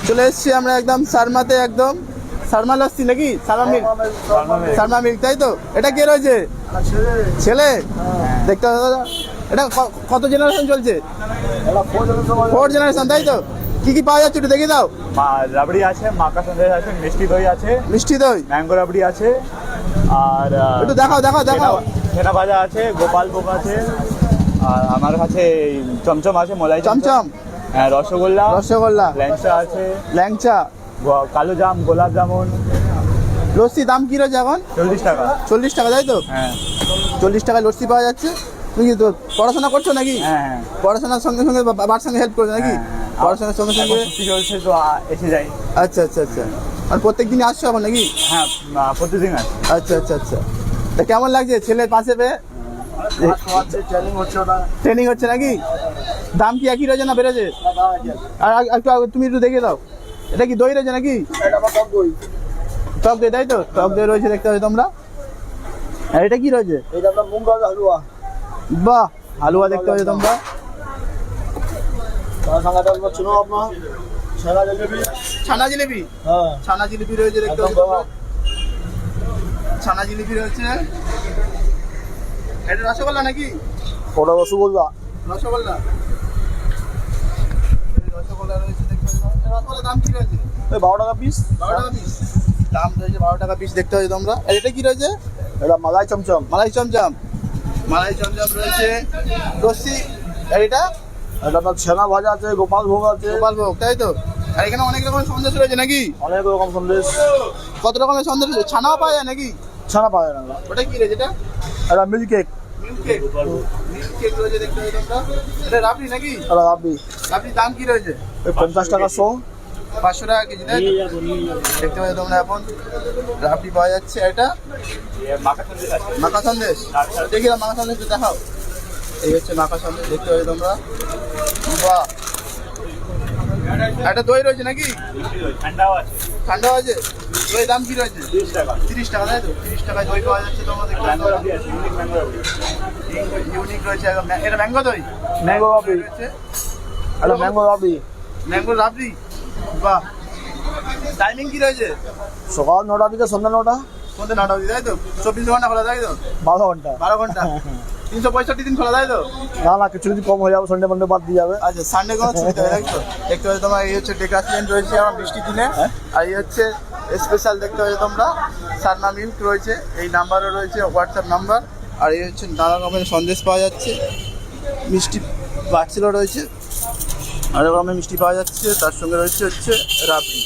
চলে এসেছি আমরা একদম সারমাতে, একদম সারমা লস্যি নাকি সারমা মিল্ক, তাই তো? এটা কে রয়েছে? ছেলে। দেখতে হবে দাদা, এটা কত জেনারেশন চলছে? 4 জেনারেশন, তাই তো? কি কি পাওয়া যাচ্ছে একটু দেখে দাও। রাবড়ি আছে, মাকা সন্দেশ আছে, মিষ্টি দই আছে, মিষ্টি দই, ম্যাঙ্গো রাবড়ি আছে, আর একটু দেখাও দেখাও দেখাও। ছেনা ভাজা আছে, গোপাল ভোগ আছে, আর আমার কাছে চমচম আছে, মলাই চমচম, হ্যাঁ, রসগোল্লা, রসগোল্লা, ল্যাংচা আছে, ল্যাংচা, কালো জাম, গোলাপ জামুন। লস্যি দাম কি রয়েছে এখন? 40 টাকা। 40 টাকা, তাই তো? হ্যাঁ 40 টাকায় লস্যি পাওয়া যাচ্ছে। তুমি কি তো পড়াশোনা করছো নাকি? হ্যাঁ। পড়াশোনার সঙ্গে সঙ্গে বাবার সঙ্গে হেল্প করছো নাকি? পড়াশোনার সঙ্গে সঙ্গে ছুটি চলছে তো এসে যাই। আচ্ছা আচ্ছা আচ্ছা। আর প্রত্যেক দিনই আসছো এখন নাকি? হ্যাঁ, প্রতিদিন আছে। আচ্ছা আচ্ছা আচ্ছা। তা কেমন লাগছে ছেলে পাশে পেয়ে? ট্রেনিং হচ্ছে নাকি? দাম কি একই রয়েছে না বেড়েছে? আর একটু তুমি একটু দেখে দাও, এটা কি দই রয়েছে নাকি? টক দই, তাই তো? টক দই রয়েছে, দেখতে হবে তোমরা। আর এটা কি রয়েছে? বাহ, হালুয়া দেখতে পাচ্ছ তোমরা। ছানা জিলিপি, ছানা জিলিপি রয়েছে, দেখতে পাচ্ছ তোমরা। ছানা জিলিপি রয়েছে। এটা রসগোল্লা নাকি? ওটা রসগোল্লা। রসগোল্লা, রসগোল্লা রয়েছে, দেখতে পাচ্ছ। রসগোল্লার দাম কি রয়েছে? 12 টাকা পিস। 12 টাকা পিস দাম রয়েছে, 12 টাকা পিস, দেখতে পাচ্ছ তোমরা। আর এটা কি রয়েছে? এটা মালাই চমচম। মালাই চমচম, মালাই চমচম রয়েছে, লস্যি। আর এটা এটা তো ছেনা ভাজা আছে, গোপাল ভোগ আছে। গোপাল ভোগ, তাই তো? আর এখানে অনেক রকমের সন্দেশ রয়েছে নাকি? অনেক রকম সন্দেশ। কত রকমের সন্দেশ রয়েছে? ছানাও পাওয়া যায় নাকি? ছানা পাওয়া যায় না। ওটা কি রয়েছে? এটা এটা milk cake. Milk cake, milk cake রয়েছে, দেখতে পাচ্ছ তোমরা। এটা রাবড়ি নাকি? এটা রাবড়ি। রাবড়ির দাম কি রয়েছে? 50 টাকা 100। 500 টাকা কেজি, তাই তো? দেখতে পাচ্ছ তোমরা, এখন রাবড়ি পাওয়া যাচ্ছে। এটা মাকা সন্দেশ আছে। মাখা সন্দেশ, দেখি দাও, মাখা সন্দেশ দেখাও। এই হচ্ছে মাখা সন্দেশ, দেখতে পাচ্ছ তোমরা। বাহ, একটা দই রয়েছে নাকি? ঠান্ডাও আছে। ঠান্ডা আছে। দই দাম কি রয়েছে? 30 টাকা। 30 টাকা, তাই তো? 30 টাকায় দই পাওয়া যাচ্ছে তোমরা, দেখতে ম্যাঙ্গো পাচ্ছ। রাবড়ি আছে, ম্যাঙ্গো রাবড়ি। ইউনিক রয়েছে একদম। এটা ম্যাঙ্গো দই ম্যাঙ্গো রাবড়ি। রয়েছে, এটা ম্যাঙ্গো রাবড়ি। ম্যাঙ্গো রাবড়ি। বাহ, টাইমিং কি রয়েছে? সকাল 9টা থেকে সন্ধ্যা 9টা। সন্ধ্যে 9টা অবধি, তাই তো? 24 ঘন্টা খোলা, তাই তো? 12 ঘন্টা। 12 ঘন্টা, 365 দিন খোলা, তাই তো? না না, কিছু যদি কম হয়ে যাবে, সন্ডে মন্ডে বাদ দিয়ে যাবে। আচ্ছা, সানডে কোনো ছুটি হবে, তাই তো? দেখতে পাচ্ছ তোমরা, এই হচ্ছে ডেকাসলেন্ট রয়েছে আমার বৃষ্টির দিনে। আর এই হচ্ছে স্পেশাল, দেখতে পাচ্ছ তোমরা, সারমা মিল্ক রয়েছে, এই নাম্বারও রয়েছে, হোয়াটসঅ্যাপ নাম্বার। আর এই হচ্ছে নানা রকমের সন্দেশ পাওয়া যাচ্ছে, মিষ্টি পার্সেলও রয়েছে, নানা রকমের মিষ্টি পাওয়া যাচ্ছে, তার সঙ্গে রয়েছে হচ্ছে রাবড়ি।